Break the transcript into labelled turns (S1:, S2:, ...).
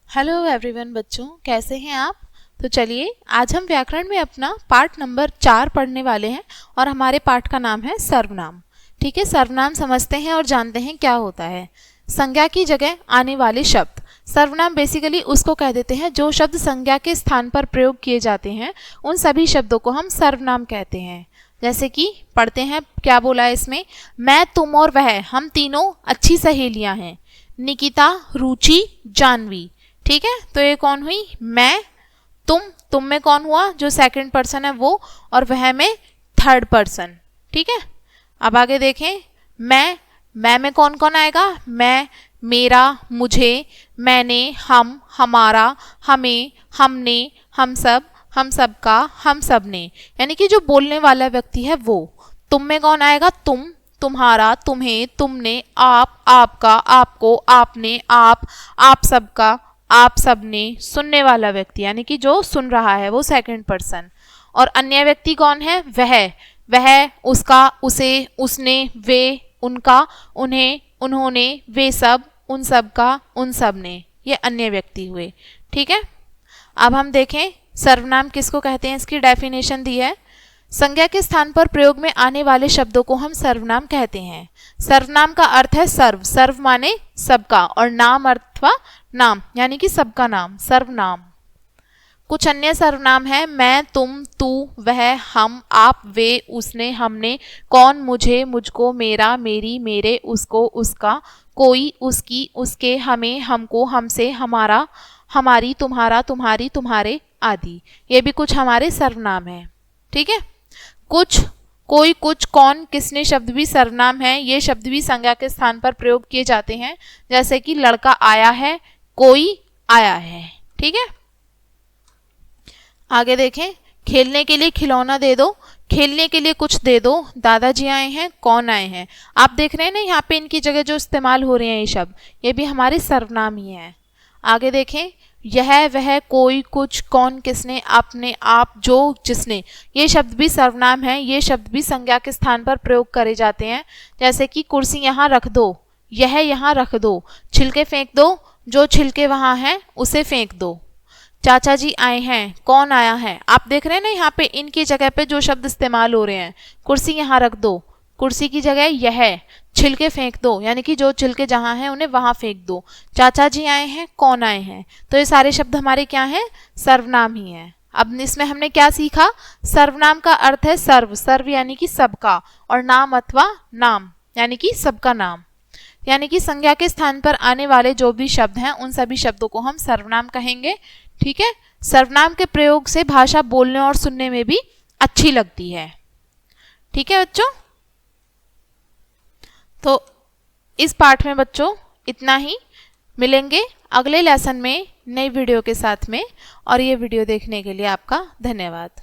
S1: Hello everyone बच्चों, कैसे हैं आप। तो चलिए आज हम व्याकरण में अपना पार्ट नंबर 4 पढ़ने वाले हैं और हमारे पाठ का नाम है सर्वनाम। ठीक है, सर्वनाम समझते हैं और जानते हैं क्या होता है। संज्ञा की जगह आने वाले शब्द। सर्वनाम बेसिकली उसको कह देते हैं जो शब्द संज्ञा के स्थान पर प्रयोग किए जाते हैं, उन सभी शब्दों को हम सर्वनाम कहते हैं। जैसे कि पढ़ते हैं क्या बोला है इसमें, मैं, तुम और वह, हम तीनों अच्छी सहेलियां हैं। निकिता, रुचि, जानवी। ठीक है, तो ये कौन हुई, मैं, तुम में कौन हुआ, जो सेकंड पर्सन है वो, और वह में थर्ड पर्सन। ठीक है, अब आगे देखें, मैं में कौन कौन आएगा, मैं, मेरा, मुझे, मैंने, हम, हमारा, हमें, हमने, हम सब, हम सबका, हम सबने, यानी कि जो बोलने वाला व्यक्ति है वो। तुम में कौन आएगा, तुम, तुम्हारा, तुम्हें, तुमने, आप, आपका, आपको, आपने, आप सबका, आप सबने। सुनने वाला व्यक्ति यानी कि जो सुन रहा है वो सेकंड पर्सन। और अन्य व्यक्ति कौन है, वह, उसका, उसे, उसने, वे, उनका, उन्हें, उन्होंने, वे सब, उन सब का, उन सब ने। ये अन्य व्यक्ति हुए। ठीक है, अब हम देखें सर्वनाम किसको कहते हैं, इसकी डेफिनेशन दी है। संज्ञा के स्थान पर प्रयोग में आने वाले शब्दों को हम सर्वनाम कहते हैं। सर्वनाम का अर्थ है सर्व, सर्व माने सबका, और नाम अर्थवा नाम यानी कि सबका नाम, सर्वनाम। कुछ अन्य सर्वनाम है, मैं, तुम, तू, वह, हम, आप, वे, उसने, हमने, कौन, मुझे, मुझको, मेरा, मेरी, मेरे, उसको, उसका, कोई, उसकी, उसके, हमें, हमको, हमसे, हमारा, हमारी, तुम्हारा, तुम्हारी, तुम्हारे आदि। ये भी कुछ हमारे सर्वनाम हैं। ठीक है, कुछ, कोई, कुछ, कौन, किसने शब्द भी सर्वनाम है। ये शब्द भी संज्ञा के स्थान पर प्रयोग किए जाते हैं। जैसे कि लड़का आया है, कोई आया है। ठीक है, आगे देखें, खेलने के लिए खिलौना दे दो, खेलने के लिए कुछ दे दो, दादाजी आए हैं, कौन आए हैं। आप देख रहे हैं ना यहाँ पे इनकी जगह जो इस्तेमाल हो रहे हैं ये शब्द, ये भी हमारे सर्वनाम ही हैं। आगे देखें, यह, वह, कोई, कुछ, कौन, किसने, अपने, आप, जो, जिसने, ये शब्द भी सर्वनाम है। ये शब्द भी संज्ञा के स्थान पर प्रयोग करे जाते हैं। जैसे कि कुर्सी यहाँ रख दो, यह यहाँ रख दो, छिलके फेंक दो, जो छिलके वहाँ हैं उसे फेंक दो। चाचा जी आए हैं, कौन आया है। आप देख रहे हैं ना यहाँ पे इनकी जगह पे जो शब्द इस्तेमाल हो रहे हैं, कुर्सी यहाँ रख दो, कुर्सी की जगह यह, छिलके फेंक दो यानी कि जो छिलके जहाँ हैं उन्हें वहां फेंक दो। चाचा जी आए हैं, कौन आए हैं। तो ये सारे शब्द हमारे क्या हैं, सर्वनाम ही हैं। अब इसमें हमने क्या सीखा, सर्वनाम का अर्थ है सर्व, सर्व यानी कि सबका, और नाम अथवा नाम यानी कि सबका नाम। यानी कि संज्ञा के स्थान पर आने वाले जो भी शब्द हैं उन सभी शब्दों को हम सर्वनाम कहेंगे। ठीक है, सर्वनाम के प्रयोग से भाषा बोलने और सुनने में भी अच्छी लगती है। ठीक है बच्चों, तो इस पाठ में बच्चों इतना ही। मिलेंगे अगले लेसन में नई वीडियो के साथ में, और ये वीडियो देखने के लिए आपका धन्यवाद।